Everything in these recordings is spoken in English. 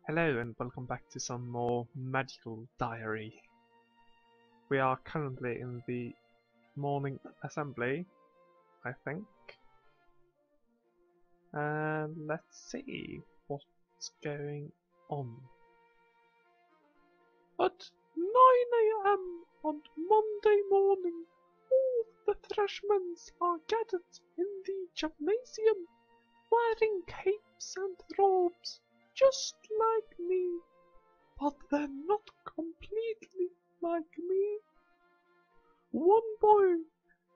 Hello and welcome back to some more magical diary. We are currently in the morning assembly, I think. And let's see what's going on. At 9 AM on Monday morning, all the freshmen are gathered in the gymnasium, wearing capes and robes, just like me. But they're not completely like me. One boy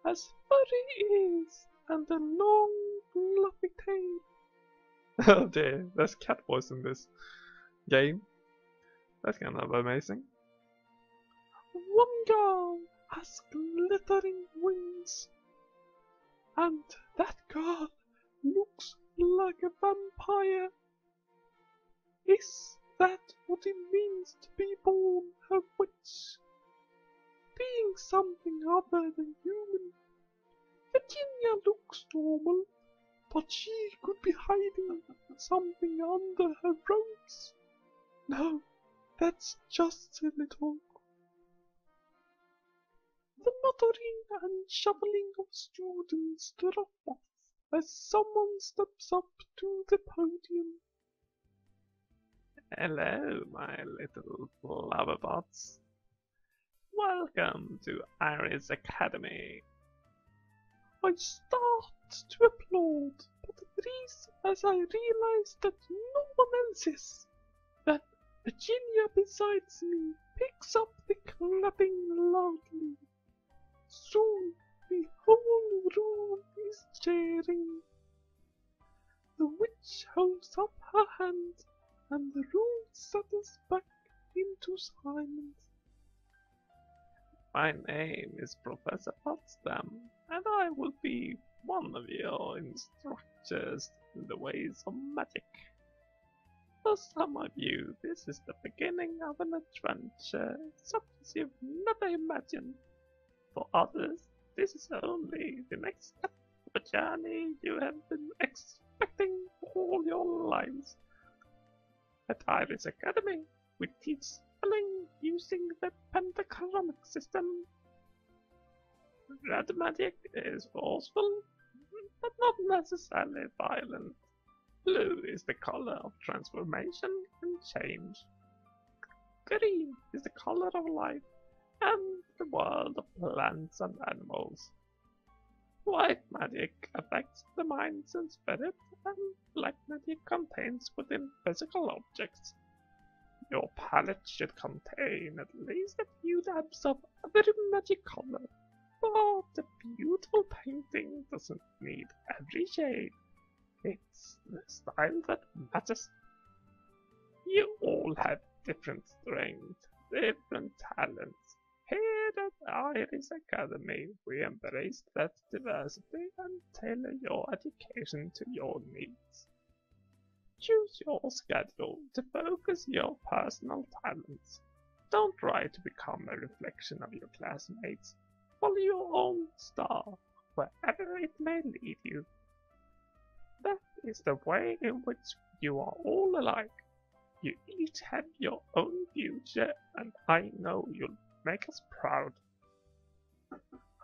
has furry ears and a long fluffy tail. Oh dear, there's cat voice in this game. That's kind of amazing. One girl has glittering wings. And that girl looks like a vampire. Is that what it means to be born a witch? Being something other than human. Virginia looks normal, but she could be hiding something under her robes. No, that's just a little. The muttering and shuffling of students drop off as someone steps up to the podium. Hello, my little flower bots. Welcome to Iris Academy. I start to applaud, but freeze as I realize that no one else is. Then Virginia besides me picks up the clapping loudly. Soon the whole room is cheering. The witch holds up her hand, and the room settles back into silence. My name is Professor Potsdam, and I will be one of your instructors in the ways of magic. For some of you, this is the beginning of an adventure such as you've never imagined. For others, this is only the next step of a journey you have been expecting all your lives. At Iris Academy, we teach spelling using the pentagramic system. Red magic is forceful, but not necessarily violent. Blue is the color of transformation and change. Green is the color of life and the world of plants and animals. White magic affects the minds and spirit, and black magic contains within physical objects. Your palette should contain at least a few dabs of every magic color, but a beautiful painting doesn't need every shade. It's the style that matters. You all have different strengths, different talents. Here at Iris Academy, we embrace that diversity and tailor your education to your needs. Choose your schedule to focus your personal talents. Don't try to become a reflection of your classmates. Follow your own star, wherever it may lead you. That is the way in which you are all alike. You each have your own future, and I know you'll make us proud.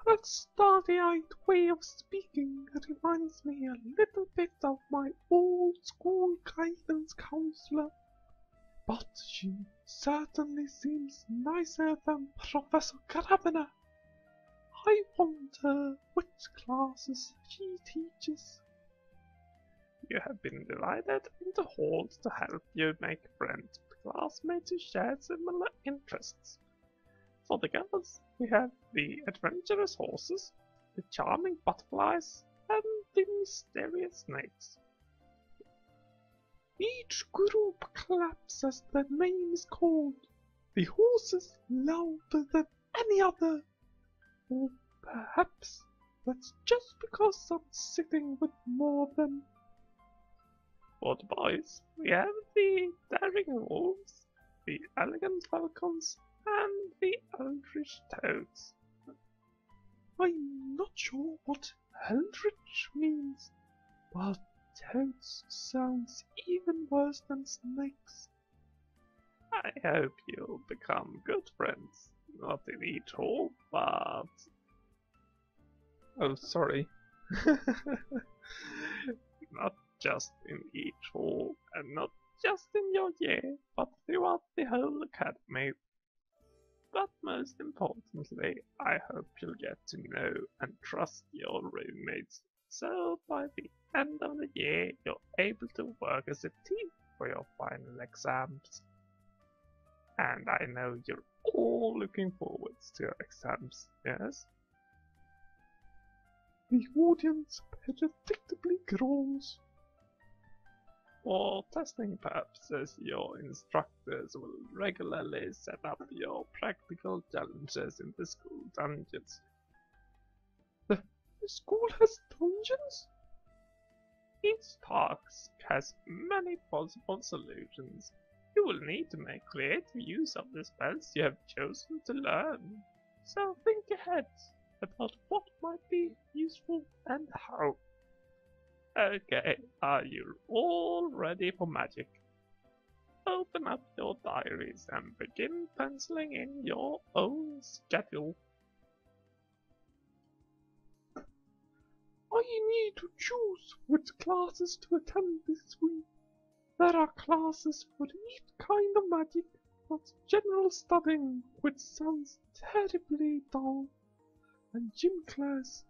That starry-eyed way of speaking reminds me a little bit of my old school guidance counselor, but she certainly seems nicer than Professor Gravina. I wonder which classes she teaches. You have been divided into halls to help you make friends with classmates who share similar interests. For the girls, we have the adventurous horses, the charming butterflies, and the mysterious snakes. Each group claps as their name is called, the horses louder than any other. Or perhaps that's just because I'm sitting with more of them. For the boys, we have the daring wolves, the elegant falcons, and the eldritch toads. I'm not sure what eldritch means, but toads sounds even worse than snakes. I hope you'll become good friends. Not in each hall, but... Oh, sorry. Not just in each hall, and not just in your year, but throughout the whole academy. But most importantly, I hope you'll get to know and trust your roommates, so by the end of the year you're able to work as a team for your final exams. And I know you're all looking forward to your exams, yes? The audience predictably grows. For testing purposes, your instructors will regularly set up your practical challenges in the school dungeons. The school has dungeons? Each task has many possible solutions. You will need to make creative use of the spells you have chosen to learn. So think ahead about what might be useful and how. Okay, are you all ready for magic? Open up your diaries and begin penciling in your own schedule. I need to choose which classes to attend this week. There are classes for each kind of magic, but general studying, which sounds terribly dull, and gym class,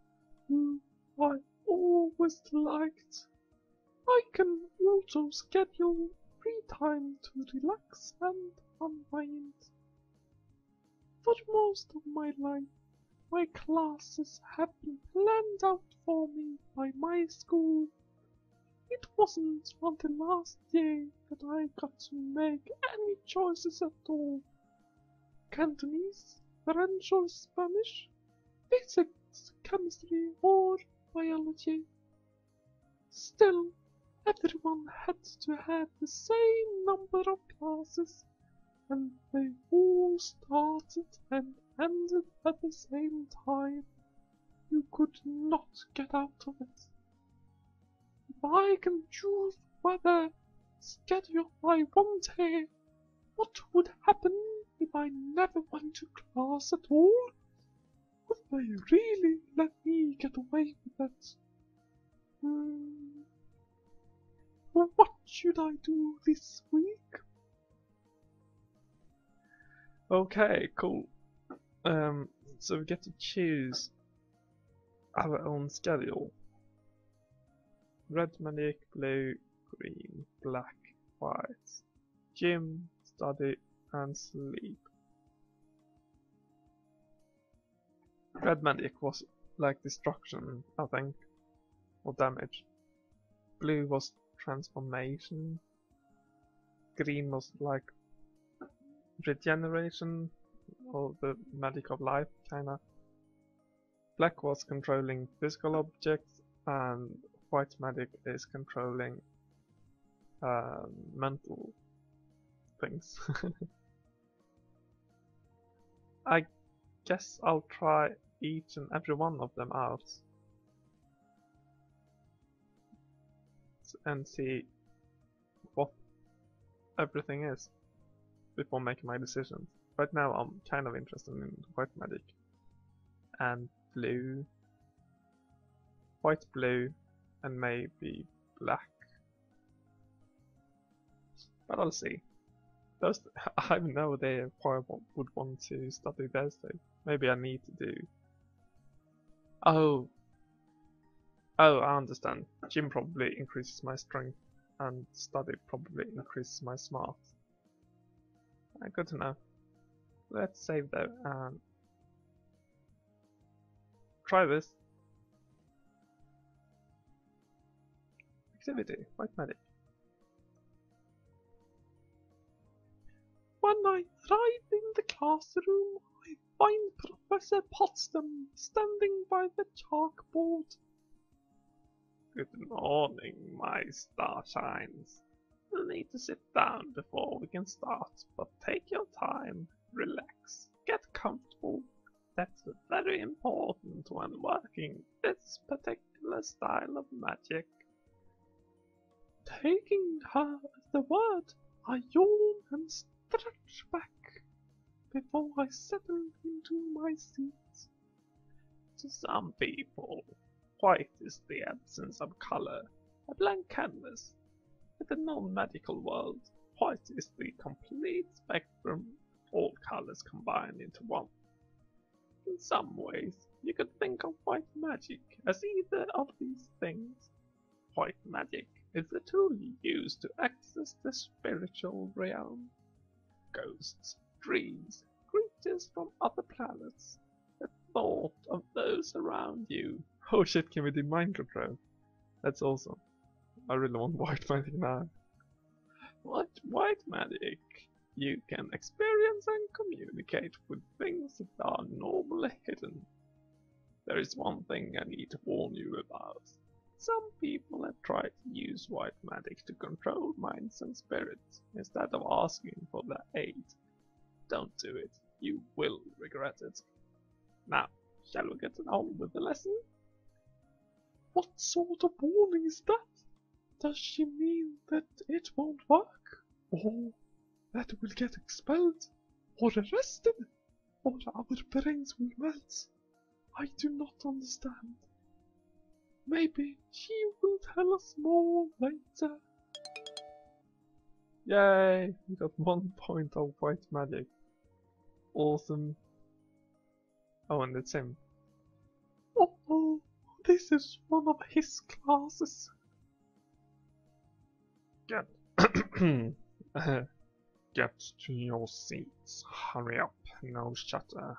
who I always liked. I can also schedule free time to relax and unwind. For most of my life, my classes have been planned out for me by my school. It wasn't until last year that I got to make any choices at all. Cantonese, French or Spanish, physics, chemistry or biology. Still, everyone had to have the same number of classes, and they all started and ended at the same time. You could not get out of it. If I can choose whether schedule I want here, what would happen if I never went to class at all? Would they really let me get away with that? Well, what should I do this week? Okay, cool. So we get to choose our own schedule. Red magic, blue, green, black, white. Gym, study, and sleep. Red magic was like destruction, I think, or damage. Blue was transformation. Green was like regeneration, or the magic of life, kinda. Black was controlling physical objects, and white magic is controlling mental things. I guess I'll try each and every one of them out and see what everything is before making my decisions. Right now I'm kind of interested in white magic and blue, white, blue, and maybe black. But I'll see. Those I have no idea if I would want to study those two. Maybe I need to do. Oh, I understand. Gym probably increases my strength, and study probably increases my smarts. Good to know. Let's save though and try this. Activity, white magic. When I arrive in the classroom, I find Professor Potsdam standing by the chalkboard. Good morning, my starshines. We'll need to sit down before we can start, but take your time, relax, get comfortable. That's very important when working this particular style of magic. Taking her at the word, I yawn and stretch back before I settle into my seat. To some people, white is the absence of color, a blank canvas. In the non-magical world, white is the complete spectrum, all colors combined into one. In some ways, you could think of white magic as either of these things. White magic is the tool you use to access the spiritual realm. Ghosts, dreams, creatures from other planets, the thought of those around you. Oh shit, can we do mind control? That's awesome. I really want white magic now. White magic. You can experience and communicate with things that are normally hidden. There is one thing I need to warn you about. Some people have tried to use white magic to control minds and spirits instead of asking for their aid. Don't do it. You will regret it. Now, shall we get on with the lesson? What sort of warning is that? Does she mean that it won't work? Or that we'll get expelled? Or arrested? Or our brains will melt? I do not understand. Maybe she will tell us more later. Yay! We got 1 point of white magic. Awesome. Oh, and it's him. Oh, this is one of his classes. Get get to your seats. Hurry up, no stutter.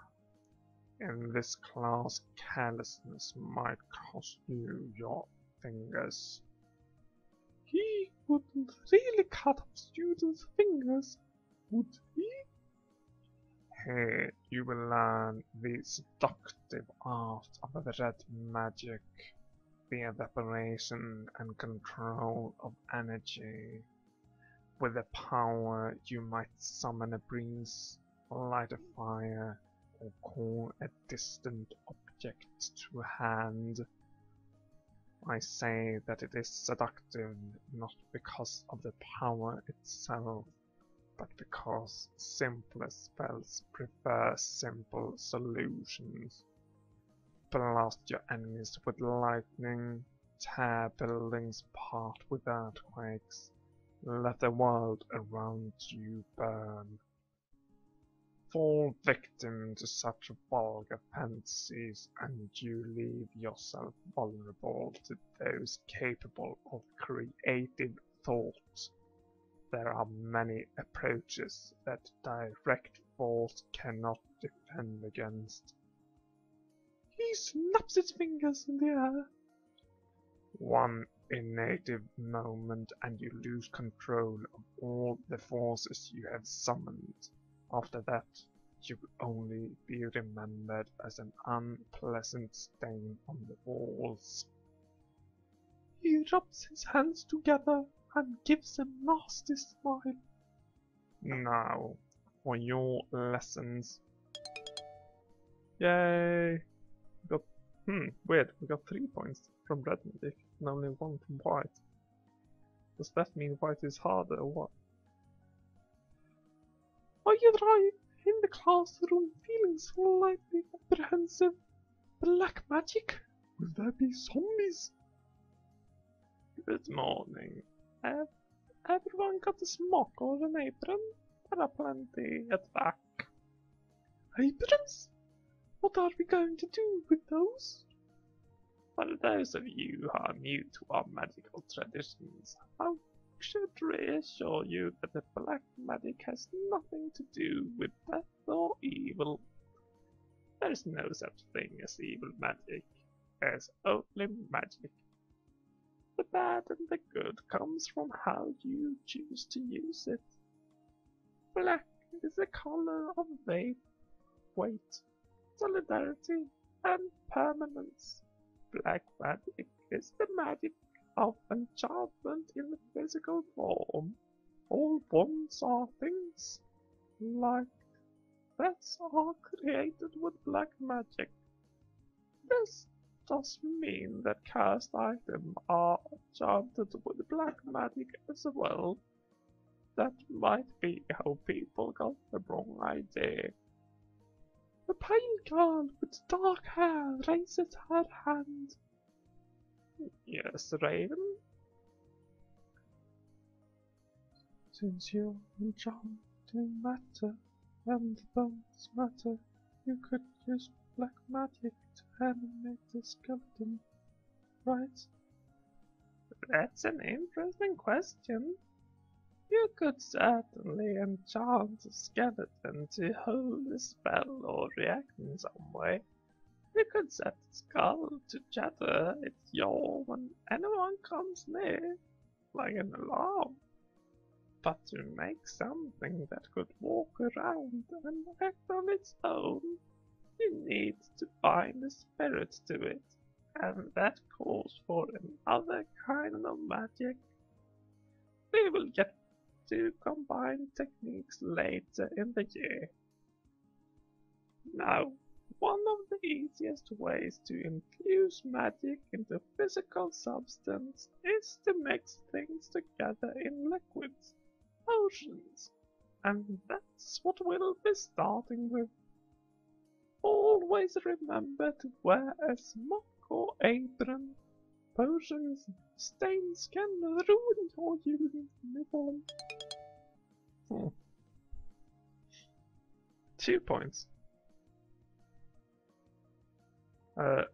In this class, carelessness might cost you your fingers. He wouldn't really cut off students' fingers, would he? Here you will learn the seductive art of red magic, the evaporation and control of energy. With the power, you might summon a breeze, light a fire, or call a distant object to hand. I say that it is seductive not because of the power itself, but because simpler spells prefer simple solutions. Blast your enemies with lightning, tear buildings apart with earthquakes, let the world around you burn. Fall victim to such vulgar fantasies, and you leave yourself vulnerable to those capable of creative thought. There are many approaches that direct force cannot defend against. He snaps his fingers in the air. One inactive moment and you lose control of all the forces you have summoned. After that, you will only be remembered as an unpleasant stain on the walls. He rubs his hands together and gives a nasty smile. Now, for your lessons. Yay! Weird, we got 3 points from red magic and only 1 from white. Does that mean white is harder or what? Are you in the classroom feeling slightly apprehensive? Black magic? Will there be zombies? Good morning. Everyone got a smock or an apron? There are plenty at the back. Aprons? What are we going to do with those? For those of you who are new to our magical traditions, I should reassure you that the black magic has nothing to do with death or evil. There is no such thing as evil magic. There's only magic. The bad and the good comes from how you choose to use it. Black is the color of faith, weight, solidarity, and permanence. Black magic is the magic of enchantment in the physical form. All forms are things like that are created with black magic. This does mean that cursed items are enchanted with black magic as well. That might be how people got the wrong idea. The pale girl with dark hair raises her hand. Yes, Raven? Since you're enchanting matter, and bones matter, you could use black magic to animate the skeleton, right? That's an interesting question. You could certainly enchant a skeleton to hold a spell or react in some way. You could set the skull to chatter its yaw when anyone comes near, like an alarm. But to make something that could walk around and act on its own, you need to bind a spirit to it, and that calls for another kind of magic. We will get to combine techniques later in the year. Now, one of the easiest ways to infuse magic into physical substance is to mix things together in liquids, potions, and that's what we'll be starting with. Always remember to wear a smock or apron. Potions stains can ruin your uniform. 2 points. Okay.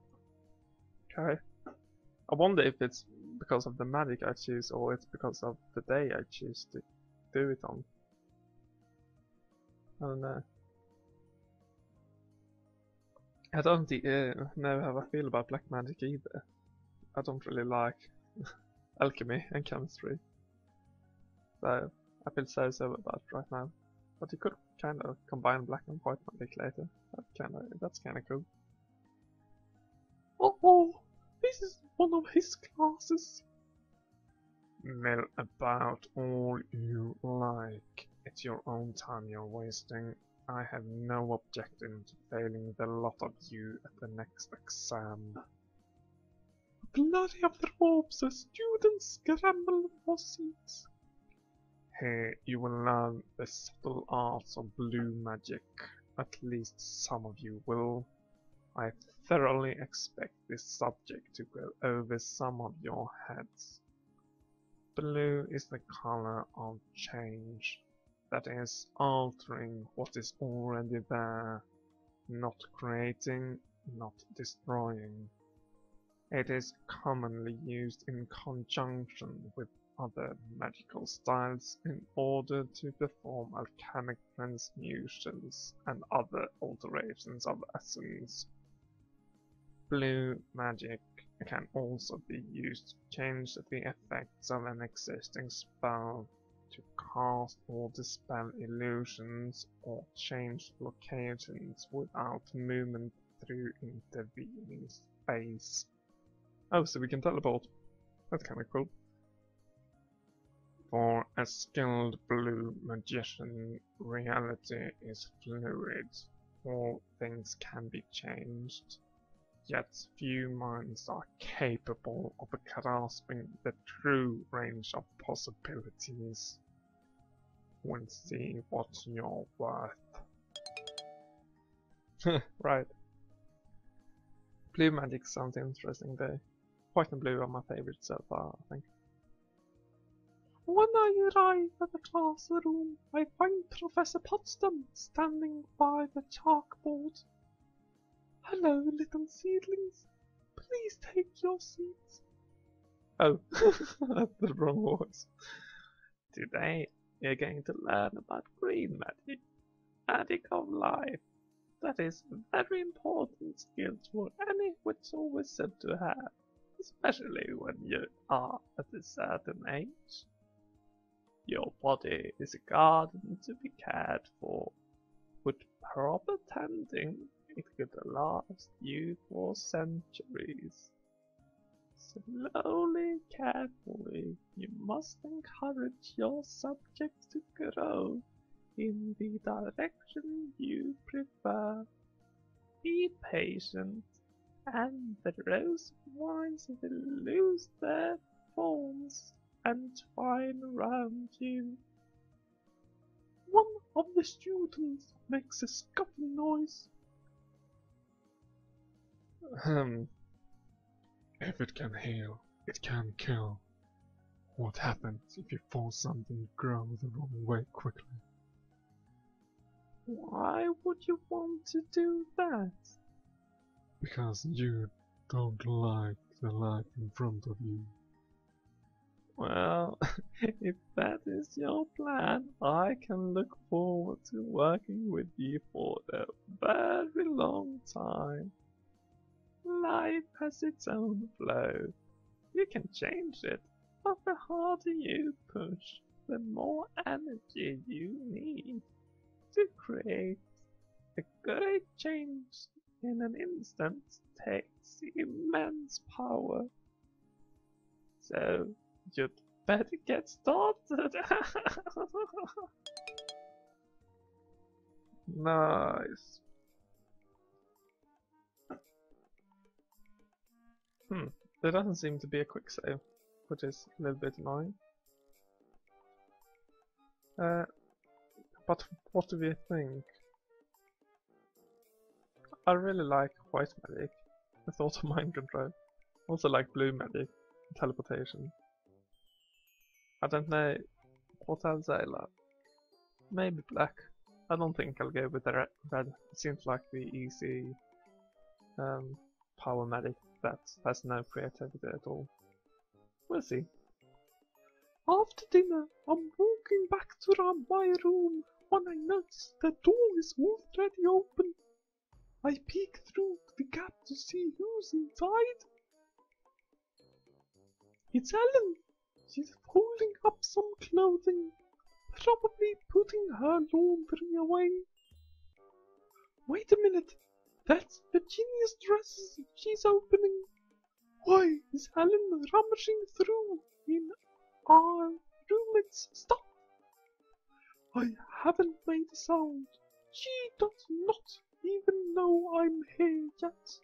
I wonder if it's because of the magic I choose or it's because of the day I choose to do it on. I don't know. I don't know how I feel about black magic either. I don't really like alchemy and chemistry. So I feel so about it right now. But you could kind of combine black and white magic later. That's kind of cool. Oh, this is one of his classes. Mill about all you like. It's your own time you're wasting. I have no objection to failing the lot of you at the next exam. Bloody of the ropes, the students scramble for seats. Here you will learn the subtle arts of blue magic. At least some of you will. I thoroughly expect this subject to go over some of your heads. Blue is the color of change. That is, altering what is already there. Not creating, not destroying. It is commonly used in conjunction with other magical styles in order to perform alchemic transmutions and other alterations of essence. Blue magic can also be used to change the effects of an existing spell, to cast or dispel illusions, or change locations without movement through intervening space. Oh, so we can teleport. That's kinda cool. For a skilled blue magician, reality is fluid. All things can be changed. Yet few minds are capable of grasping the true range of possibilities. We'll see what you're worth. Right. Blue magic sounds interesting though. White and blue are my favorites so far, I think. When I arrive at the classroom, I find Professor Potsdam standing by the chalkboard. Hello, little seedlings. Please take your seats. Oh, that's the wrong voice. Today, you're going to learn about green magic, magic of life. That is a very important skill for any witch or wizard to have, especially when you are at a certain age. Your body is a garden to be cared for. With proper tending, it could last you for centuries. Slowly, carefully, you must encourage your subjects to grow in the direction you prefer. Be patient, and the rose vines will lose their thorns and twine around you. of the students makes a scuffling noise. If it can heal, it can kill. What happens if you force something to grow the wrong way quickly? Why would you want to do that? Because you don't like the life in front of you. Well, if that is your plan, I can look forward to working with you for a very long time. Life has its own flow. You can change it, but the harder you push, the more energy you need to create. A great change in an instant takes immense power. So, you'd better get started. Nice. There doesn't seem to be a quick save, which is a little bit annoying. But what do we think? I really like white magic with auto mind control. Also like blue magic, teleportation. I don't know what else I love. Maybe black. I don't think I'll go with the red. It seems like the easy power magic that has no creativity at all. We'll see. After dinner, I'm walking back to my room when I notice the door is already open. I peek through the gap to see who's inside. It's Ellen. She's folding up some clothing, probably putting her laundry away. Wait a minute, that's Virginia's dresses she's opening. Why is Ellen rummaging through in our roommate's stuff? I haven't made a sound. She does not even know I'm here yet.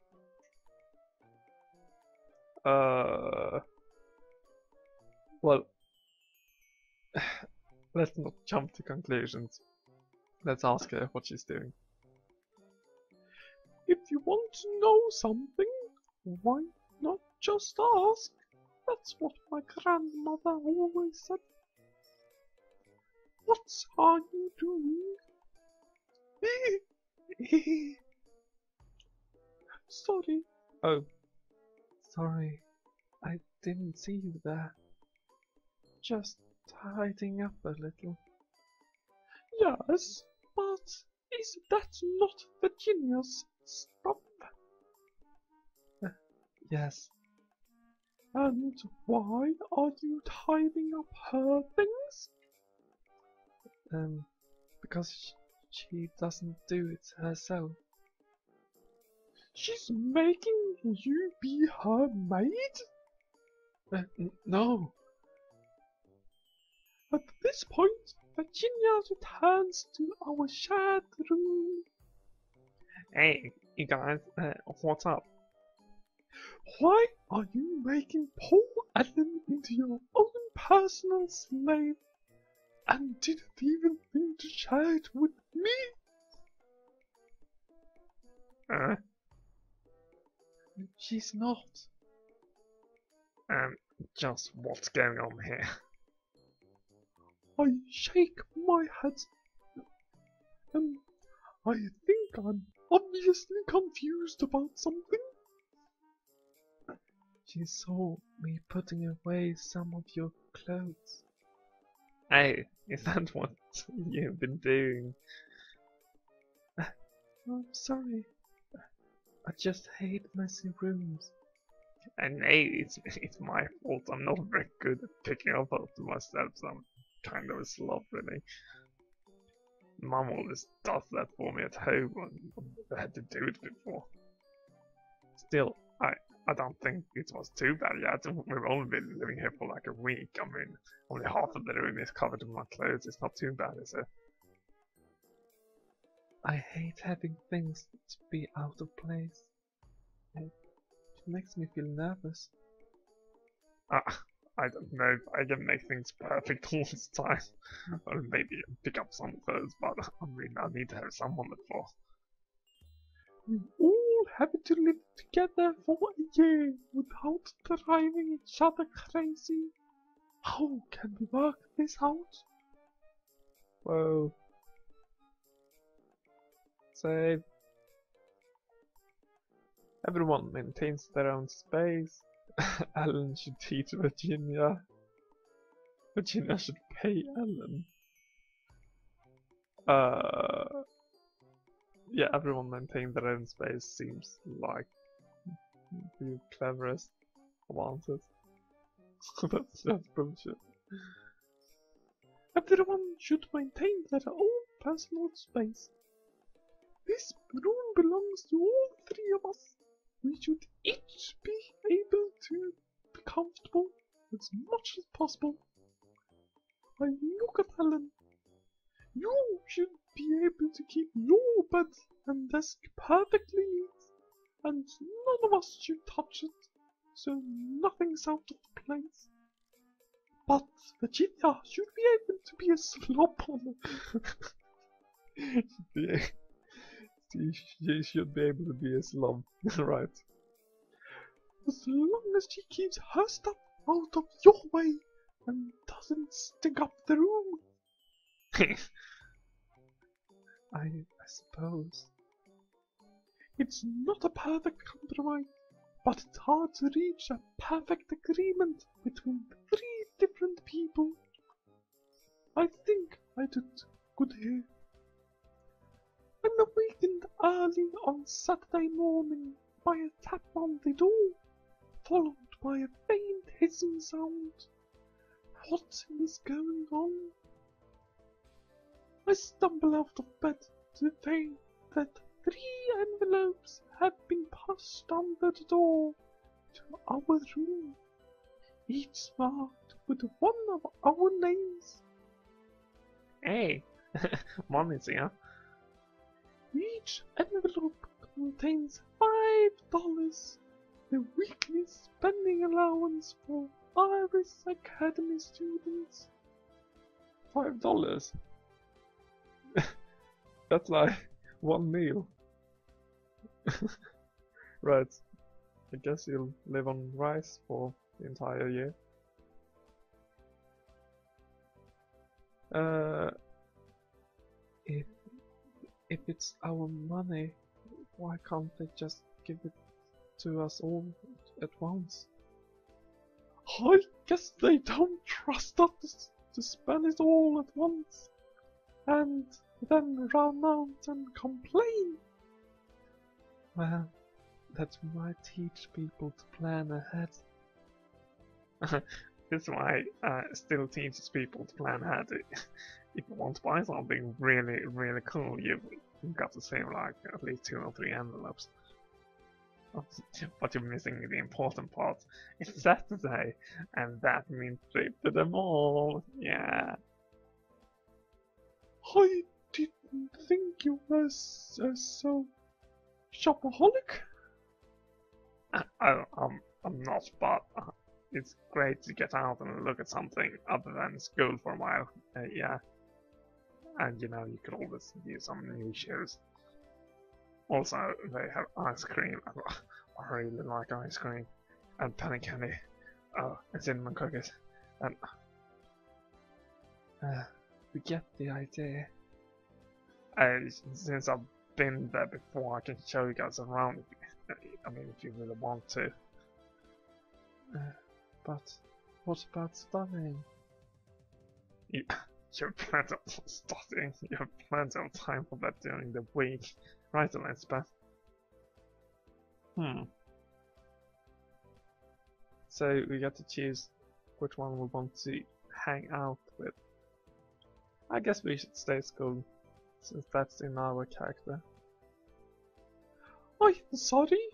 Well, let's not jump to conclusions. Let's ask her what she's doing. If you want to know something, why not just ask? That's what my grandmother always said. What are you doing? Sorry. Oh. Sorry. I didn't see you there. Just tidying up a little. Yes, but is that not Virginia's stuff? Yes. And why are you tidying up her things? Because she doesn't do it herself. She's making you be her maid? No. At this point, Virginia returns to our shared room. Hey, you guys, what's up? Why are you making poor Ellen into your own personal slave? And didn't even think to share it with me? She's not. Just what's going on here? I shake my head. I think I'm obviously confused about something. She saw me putting away some of your clothes. Hey, is that what you've been doing? I'm sorry. I just hate messy rooms. And hey, it's my fault. I'm not very good at picking up after myself, so I'm kind of a slob, really. Mum always does that for me at home, and I had to do it before. Still, I don't think it was too bad yet. We've only been living here for like a week. I mean, only half of the room is covered in my clothes. It's not too bad, is it? I hate having things to be out of place. It makes me feel nervous. I don't know if I can make things perfect all the time. Or maybe pick up some first, but I mean, I need to have someone before. We all have to live together for a year without driving each other crazy. How can we work this out? Well, say everyone maintains their own space. Alan should teach Virginia. Virginia should pay Alan. Yeah, everyone maintain their own space seems like the cleverest of answers. That's bullshit. Everyone should maintain their own personal space. This room belongs to all three of us. We should each be able to be comfortable as much as possible. I look at Alan. You should be able to keep your bed and desk perfectly neat, and none of us should touch it, so nothing's out of place. But Virginia should be able to be a slob on She should be able to be a slob, right? As long as she keeps her stuff out of your way and doesn't stink up the room. I suppose. It's not a perfect compromise, but it's hard to reach a perfect agreement between three different people. I think I did good here. I'm awakened early on Saturday morning by a tap on the door, followed by a faint hissing sound. What is going on? I stumble out of bed to find that 3 envelopes have been pushed under the door to our room, each marked with one of our names. Hey, Mommy's here. Each envelope contains $5, the weekly spending allowance for Iris Academy students. $5? That's like one meal. Right. I guess you'll live on rice for the entire year. If it's our money, why can't they just give it to us all at once? I guess they don't trust us to spend it all at once, and then run out and complain. Well, that might teach people to plan ahead. That's why still teaches people to plan ahead. If you want to buy something really, really cool, you've got to save like at least 2 or 3 envelopes. But you're missing the important part. It's Saturday, and that means trip to the mall. Yeah. I didn't think you were so shopaholic. I'm not, but it's great to get out and look at something other than school for a while. Yeah. And you know, you could always use some new shoes. Also, they have ice cream. I really like ice cream. And penny candy. Oh, and cinnamon cookies. And we get the idea. Since I've been there before, I can show you guys around. I mean, if you really want to. But what about studying? You have plenty of studying. You have plenty of time for that during the week, right, Elizabeth? So we get to choose which one we want to hang out with. I guess we should stay at school, since that's in our character. I'm sorry,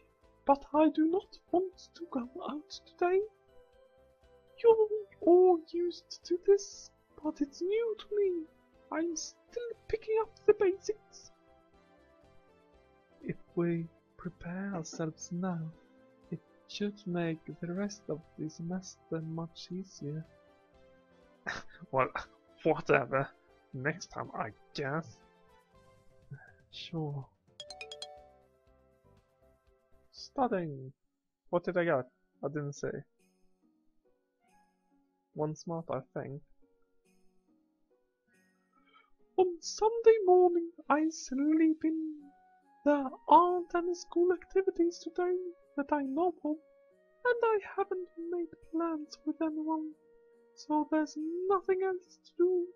but I do not want to go out today. You're all used to this, but it's new to me. I'm still picking up the basics. If we prepare ourselves now, it Should make the rest of the semester much easier. Well, whatever. Next time, I guess. Sure. Studying. What did I get? I didn't say. One smart, I think. On Sunday morning I sleep in. There aren't any school activities today that I know of, and I haven't made plans with anyone, so there's nothing else to do.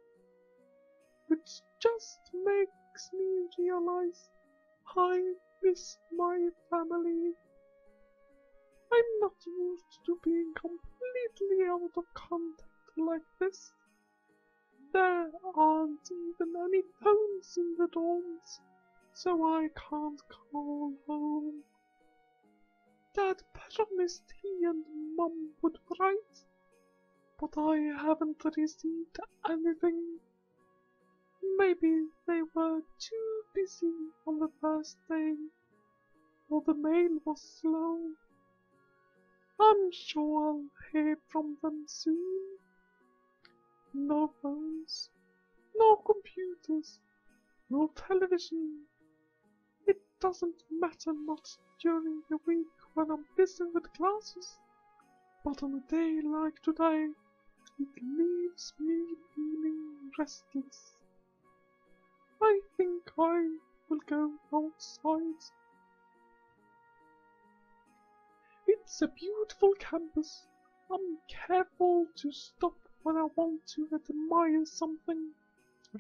Which just makes me realize I miss my family. I'm not used to being completely out of contact like this. There aren't even any phones in the dorms, so I can't call home. Dad promised he and Mum would write, but I haven't received anything. Maybe they were too busy on the first day, or the mail was slow. I'm sure I'll hear from them soon. No phones, no computers, no television. It doesn't matter much during the week when I'm busy with classes, but on a day like today, it leaves me feeling restless. I think I will go outside. It's a beautiful campus. I'm careful to stop when I want to admire something,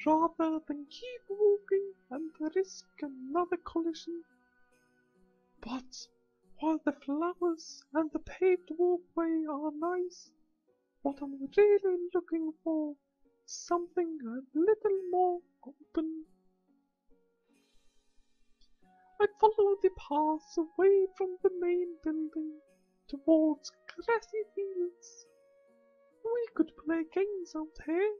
rather than keep walking and risk another collision. But while the flowers and the paved walkway are nice, what I'm really looking for is something a little more open. I follow the paths away from the main building towards grassy fields. We could play games out here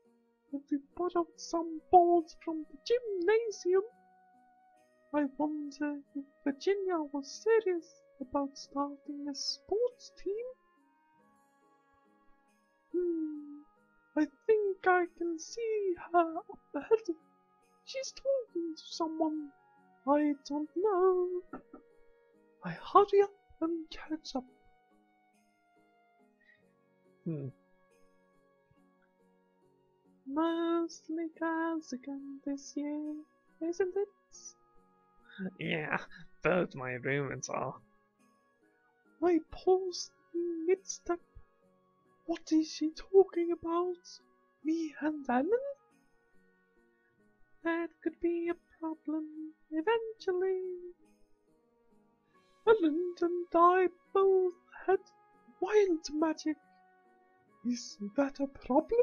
if we borrowed some balls from the gymnasium. I wonder if Virginia was serious about starting a sports team. I think I can see her up ahead. She's talking to someone. I don't know. I hurry up and catch up. Mostly girls again this year, isn't it? Yeah, both my roommates are. I paused mid-step. What is she talking about? Me and Ellen? That could be a problem eventually. Ellen and I both had wild magic. Is that a problem?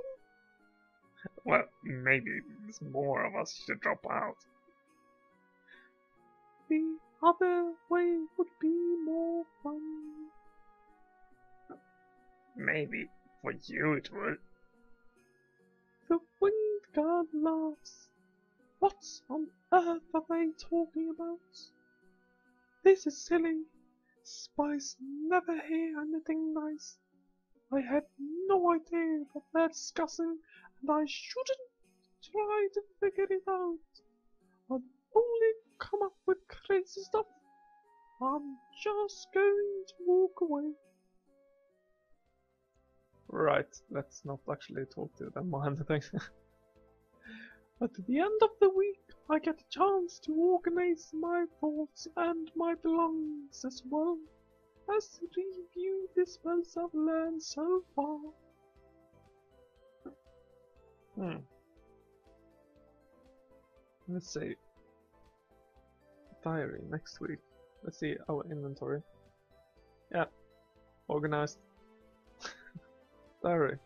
Well, maybe more of us should drop out. The other way would be more fun. Maybe for you it would. The wind girl laughs. What on earth are they talking about? This is silly. Spies never hear anything nice. I have no idea what they're discussing, and I shouldn't try to figure it out. I'll only come up with crazy stuff. I'm just going to walk away. Right, let's not actually talk to them or anything. At the end of the week, I get a chance to organize my thoughts and my belongings as well as review the spells I've learned so far. Let's see. Diary next week. Let's see our inventory. Yeah, organized. Diary.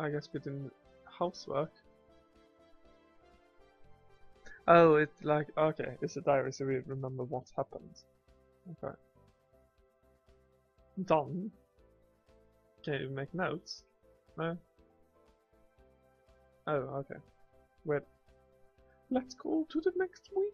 I guess we didn't housework. Oh, it's like, okay, it's a diary so we remember what happened. Okay. Done. Can you make notes? No? Oh, okay. Wait. Let's go to the next week.